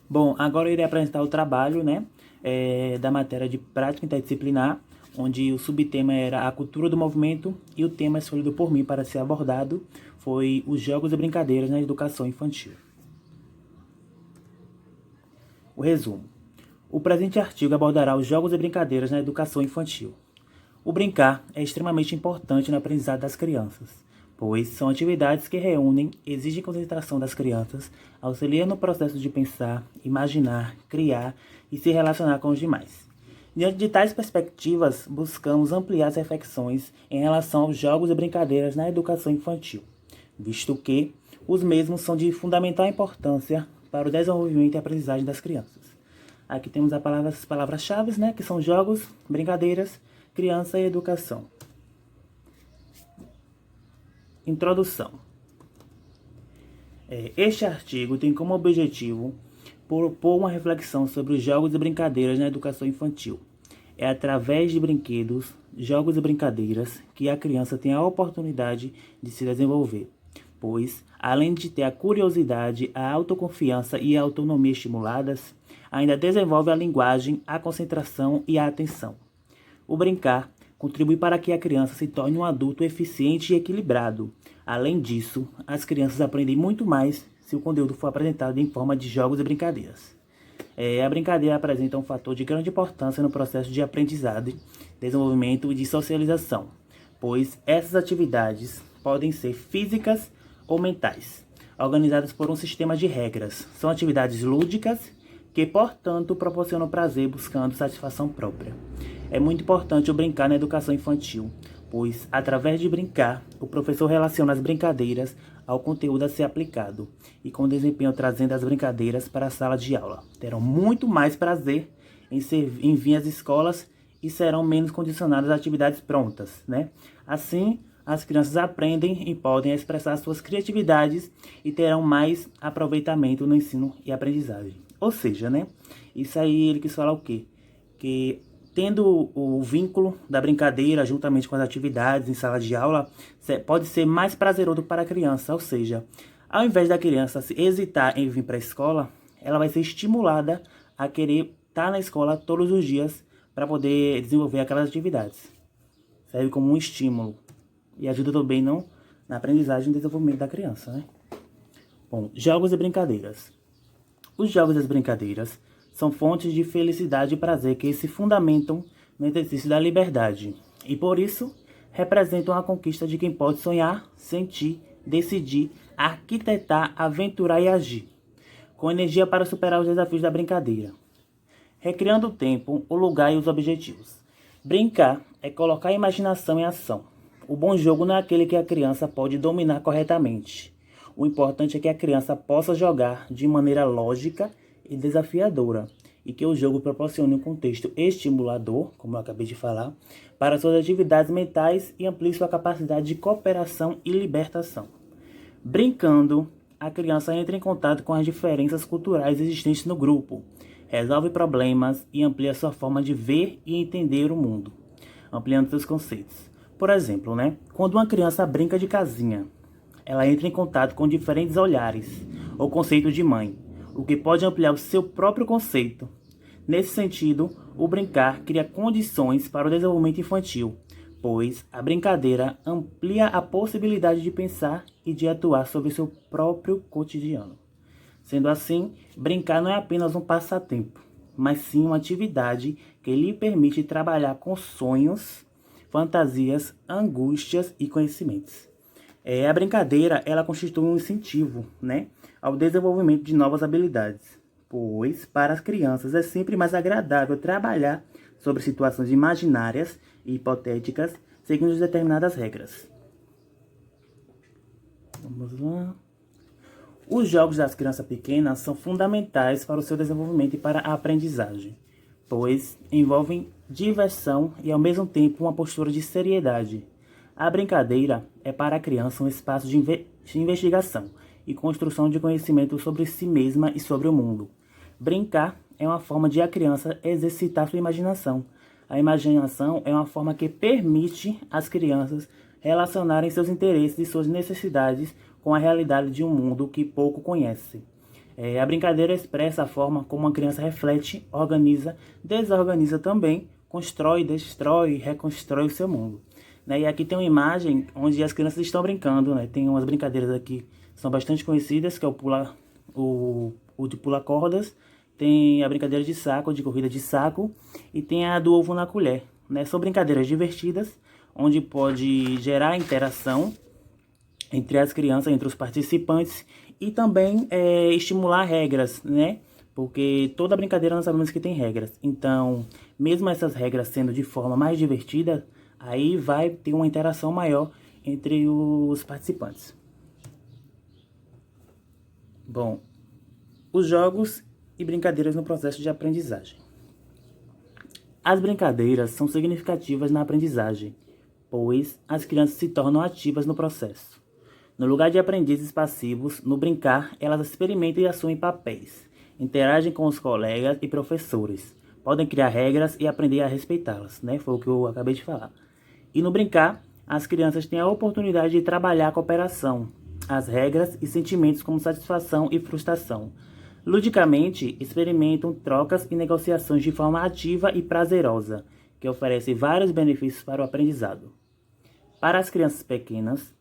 Bom, agora eu irei apresentar o trabalho, da matéria de prática interdisciplinar, onde o subtema era a cultura do movimento e o tema escolhido por mim para ser abordado foi os jogos e brincadeiras na educação infantil. O resumo. O presente artigo abordará os jogos e brincadeiras na educação infantil. O brincar é extremamente importante no aprendizado das crianças, pois são atividades que reúnem, exigem concentração das crianças, auxiliam no processo de pensar, imaginar, criar e se relacionar com os demais. Diante de tais perspectivas, buscamos ampliar as reflexões em relação aos jogos e brincadeiras na educação infantil, visto que os mesmos são de fundamental importância para o desenvolvimento e aprendizagem das crianças. Aqui temos as palavras-chave, que são jogos, brincadeiras, criança e educação. Introdução. Este artigo tem como objetivo propor uma reflexão sobre os jogos e brincadeiras na educação infantil. É através de brinquedos, jogos e brincadeiras que a criança tem a oportunidade de se desenvolver, pois, além de ter a curiosidade, a autoconfiança e a autonomia estimuladas, ainda desenvolve a linguagem, a concentração e a atenção. O brincar contribui para que a criança se torne um adulto eficiente e equilibrado. Além disso, as crianças aprendem muito mais se o conteúdo for apresentado em forma de jogos e brincadeiras. A brincadeira apresenta um fator de grande importância no processo de aprendizado, desenvolvimento e de socialização, pois essas atividades podem ser físicas ou mentais, organizadas por um sistema de regras. São atividades lúdicas que, portanto, proporcionam prazer buscando satisfação própria. É muito importante o brincar na educação infantil, pois, através de brincar, o professor relaciona as brincadeiras ao conteúdo a ser aplicado e com desempenho trazendo as brincadeiras para a sala de aula. Terão muito mais prazer em vir às escolas e serão menos condicionadas a atividades prontas, Assim, as crianças aprendem e podem expressar suas criatividades e terão mais aproveitamento no ensino e aprendizagem. Ou seja, isso aí ele quis falar o quê? Que tendo o vínculo da brincadeira juntamente com as atividades em sala de aula, pode ser mais prazeroso para a criança. Ou seja, ao invés da criança se hesitar em vir para a escola, ela vai ser estimulada a querer estar na escola todos os dias para poder desenvolver aquelas atividades. Serve como um estímulo e ajuda também na aprendizagem e desenvolvimento da criança, Bom, jogos e brincadeiras. Os jogos e as brincadeiras são fontes de felicidade e prazer que se fundamentam no exercício da liberdade e, por isso, representam a conquista de quem pode sonhar, sentir, decidir, arquitetar, aventurar e agir, com energia para superar os desafios da brincadeira, recriando o tempo, o lugar e os objetivos. Brincar é colocar a imaginação em ação. O bom jogo não é aquele que a criança pode dominar corretamente. O importante é que a criança possa jogar de maneira lógica e desafiadora, e que o jogo proporcione um contexto estimulador, como eu acabei de falar, para suas atividades mentais e amplie sua capacidade de cooperação e libertação. Brincando, a criança entra em contato com as diferenças culturais existentes no grupo, resolve problemas e amplia sua forma de ver e entender o mundo, ampliando seus conceitos. Por exemplo, quando uma criança brinca de casinha, ela entra em contato com diferentes olhares ou conceitos de mãe, o que pode ampliar o seu próprio conceito. Nesse sentido, o brincar cria condições para o desenvolvimento infantil, pois a brincadeira amplia a possibilidade de pensar e de atuar sobre seu próprio cotidiano. Sendo assim, brincar não é apenas um passatempo, mas sim uma atividade que lhe permite trabalhar com sonhos, fantasias, angústias e conhecimentos. A brincadeira, ela constitui um incentivo, ao desenvolvimento de novas habilidades, pois para as crianças é sempre mais agradável trabalhar sobre situações imaginárias e hipotéticas seguindo determinadas regras. Vamos lá. Os jogos das crianças pequenas são fundamentais para o seu desenvolvimento e para a aprendizagem, pois envolvem diversão e ao mesmo tempo uma postura de seriedade. A brincadeira é para a criança um espaço de investigação e construção de conhecimento sobre si mesma e sobre o mundo. Brincar é uma forma de a criança exercitar sua imaginação. A imaginação é uma forma que permite às crianças relacionarem seus interesses e suas necessidades com a realidade de um mundo que pouco conhece. A brincadeira expressa a forma como uma criança reflete, organiza, desorganiza também, constrói, destrói, reconstrói o seu mundo. E aqui tem uma imagem onde as crianças estão brincando, né? Tem umas brincadeiras aqui que são bastante conhecidas, que é o de pular cordas, tem a brincadeira de saco, de corrida de saco, e tem a do ovo na colher, né? São brincadeiras divertidas, onde pode gerar interação entre as crianças, entre os participantes, e também estimular regras, né? Porque toda brincadeira nós sabemos que tem regras. Então, mesmo essas regras sendo de forma mais divertida, aí vai ter uma interação maior entre os participantes. Bom, os jogos e brincadeiras no processo de aprendizagem. As brincadeiras são significativas na aprendizagem, pois as crianças se tornam ativas no processo. No lugar de aprendizes passivos, no brincar, elas experimentam e assumem papéis, interagem com os colegas e professores, podem criar regras e aprender a respeitá-las, né? Foi o que eu acabei de falar. E no brincar, as crianças têm a oportunidade de trabalhar a cooperação, as regras e sentimentos como satisfação e frustração. Ludicamente, experimentam trocas e negociações de forma ativa e prazerosa, que oferece vários benefícios para o aprendizado. Para as crianças pequenas,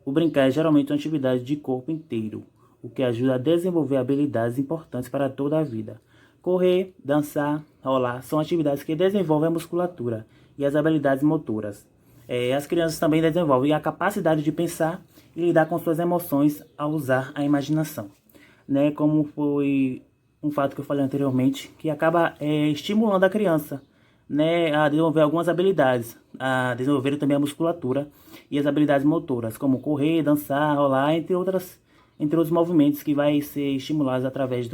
o brincar é geralmente uma atividade de corpo inteiro, o que ajuda a desenvolver habilidades importantes para toda a vida. Correr, dançar, rolar são atividades que desenvolvem a musculatura e as habilidades motoras. As crianças também desenvolvem a capacidade de pensar e lidar com suas emoções ao usar a imaginação, né? Como foi um fato que eu falei anteriormente, que acaba estimulando a criança, né, a desenvolver algumas habilidades, a desenvolver também a musculatura e as habilidades motoras, como correr, dançar, rolar, entre outros movimentos que vai ser estimulados através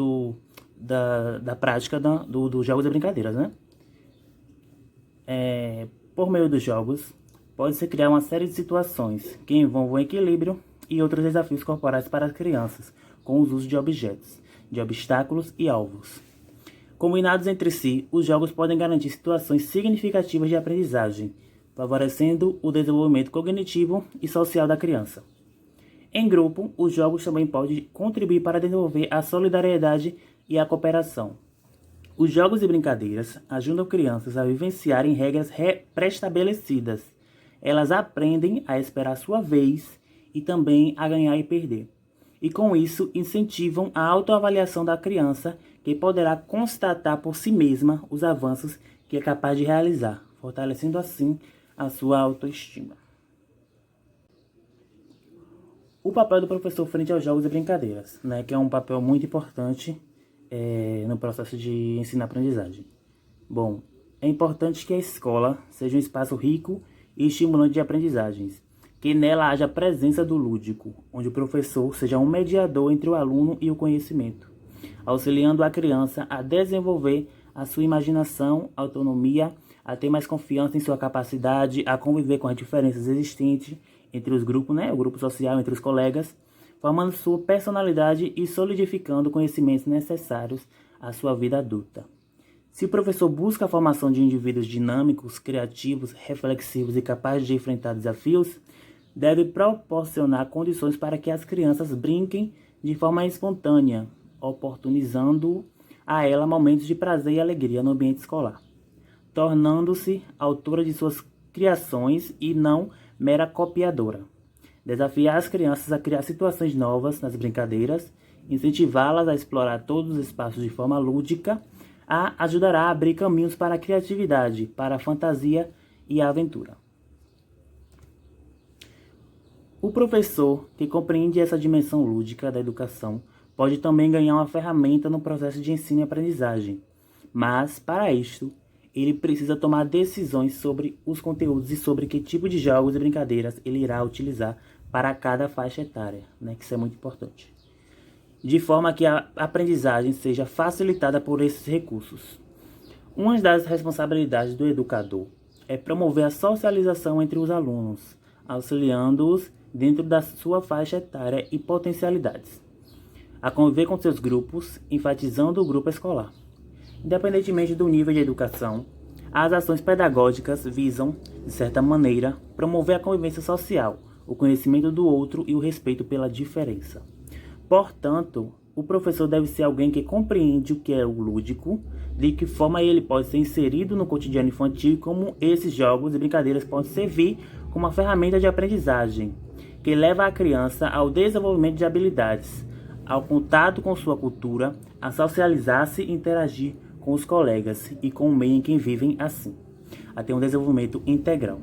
da prática dos jogos e brincadeiras, né? Por meio dos jogos, pode-se criar uma série de situações que envolvam equilíbrio e outros desafios corporais para as crianças, com os usos de objetos, de obstáculos e alvos. Combinados entre si, os jogos podem garantir situações significativas de aprendizagem, favorecendo o desenvolvimento cognitivo e social da criança. Em grupo, os jogos também podem contribuir para desenvolver a solidariedade e a cooperação. Os jogos e brincadeiras ajudam crianças a vivenciarem regras pré-estabelecidas. Elas aprendem a esperar sua vez e também a ganhar e perder. E com isso incentivam a autoavaliação da criança, que poderá constatar por si mesma os avanços que é capaz de realizar, fortalecendo assim a sua autoestima. O papel do professor frente aos jogos e brincadeiras, né, que é um papel muito importante no processo de ensino-aprendizagem. Bom, é importante que a escola seja um espaço rico e estimulante de aprendizagens, que nela haja a presença do lúdico, onde o professor seja um mediador entre o aluno e o conhecimento, auxiliando a criança a desenvolver a sua imaginação, autonomia, a ter mais confiança em sua capacidade, a conviver com as diferenças existentes entre os grupos, né, o grupo social, entre os colegas, formando sua personalidade e solidificando conhecimentos necessários à sua vida adulta. Se o professor busca a formação de indivíduos dinâmicos, criativos, reflexivos e capazes de enfrentar desafios, deve proporcionar condições para que as crianças brinquem de forma espontânea, oportunizando a ela momentos de prazer e alegria no ambiente escolar, tornando-se autora de suas criações e não mera copiadora. Desafiar as crianças a criar situações novas nas brincadeiras, incentivá-las a explorar todos os espaços de forma lúdica, ajudará a abrir caminhos para a criatividade, para a fantasia e a aventura. O professor que compreende essa dimensão lúdica da educação pode também ganhar uma ferramenta no processo de ensino e aprendizagem, mas, para isto, ele precisa tomar decisões sobre os conteúdos e sobre que tipo de jogos e brincadeiras ele irá utilizar para cada faixa etária, né, que isso é muito importante, de forma que a aprendizagem seja facilitada por esses recursos. Uma das responsabilidades do educador é promover a socialização entre os alunos, auxiliando-os dentro da sua faixa etária e potencialidades, a conviver com seus grupos, enfatizando o grupo escolar. Independentemente do nível de educação, as ações pedagógicas visam, de certa maneira, promover a convivência social, o conhecimento do outro e o respeito pela diferença. Portanto, O professor deve ser alguém que compreende o que é o lúdico, de que forma ele pode ser inserido no cotidiano infantil e como esses jogos e brincadeiras podem servir como uma ferramenta de aprendizagem, que leva a criança ao desenvolvimento de habilidades, ao contato com sua cultura, a socializar-se e interagir com os colegas e com o meio em que vivem assim, a ter um desenvolvimento integral.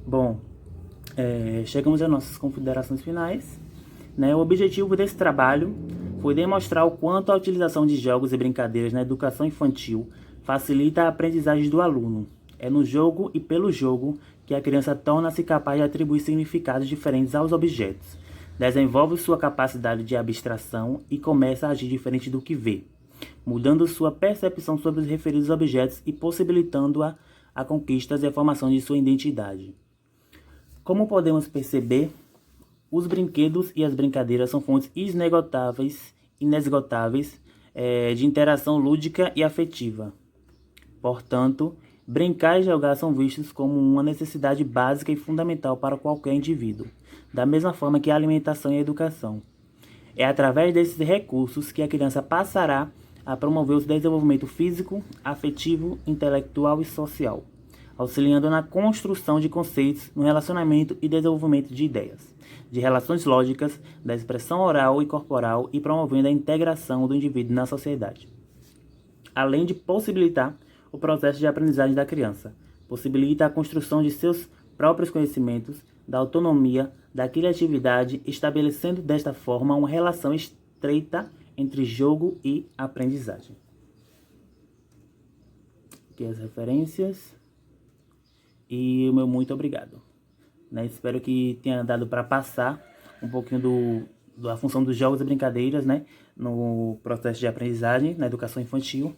Bom, chegamos às nossas considerações finais. O objetivo desse trabalho foi demonstrar o quanto a utilização de jogos e brincadeiras na educação infantil facilita a aprendizagem do aluno. É no jogo e pelo jogo que a criança torna-se capaz de atribuir significados diferentes aos objetos, desenvolve sua capacidade de abstração e começa a agir diferente do que vê, mudando sua percepção sobre os referidos objetos e possibilitando-a a conquistas e a formação de sua identidade. Como podemos perceber, os brinquedos e as brincadeiras são fontes inesgotáveis de interação lúdica e afetiva. Portanto, brincar e jogar são vistos como uma necessidade básica e fundamental para qualquer indivíduo, da mesma forma que a alimentação e a educação. É através desses recursos que a criança passará a promover o desenvolvimento físico, afetivo, intelectual e social, auxiliando na construção de conceitos, no relacionamento e desenvolvimento de ideias, de relações lógicas, da expressão oral e corporal e promovendo a integração do indivíduo na sociedade. Além de possibilitar o processo de aprendizagem da criança, possibilita a construção de seus próprios conhecimentos, da autonomia, da criatividade, estabelecendo desta forma uma relação estreita entre jogo e aprendizagem. Aqui as referências. E o meu muito obrigado. Espero que tenha dado para passar um pouquinho da função dos jogos e brincadeiras, no processo de aprendizagem, na educação infantil.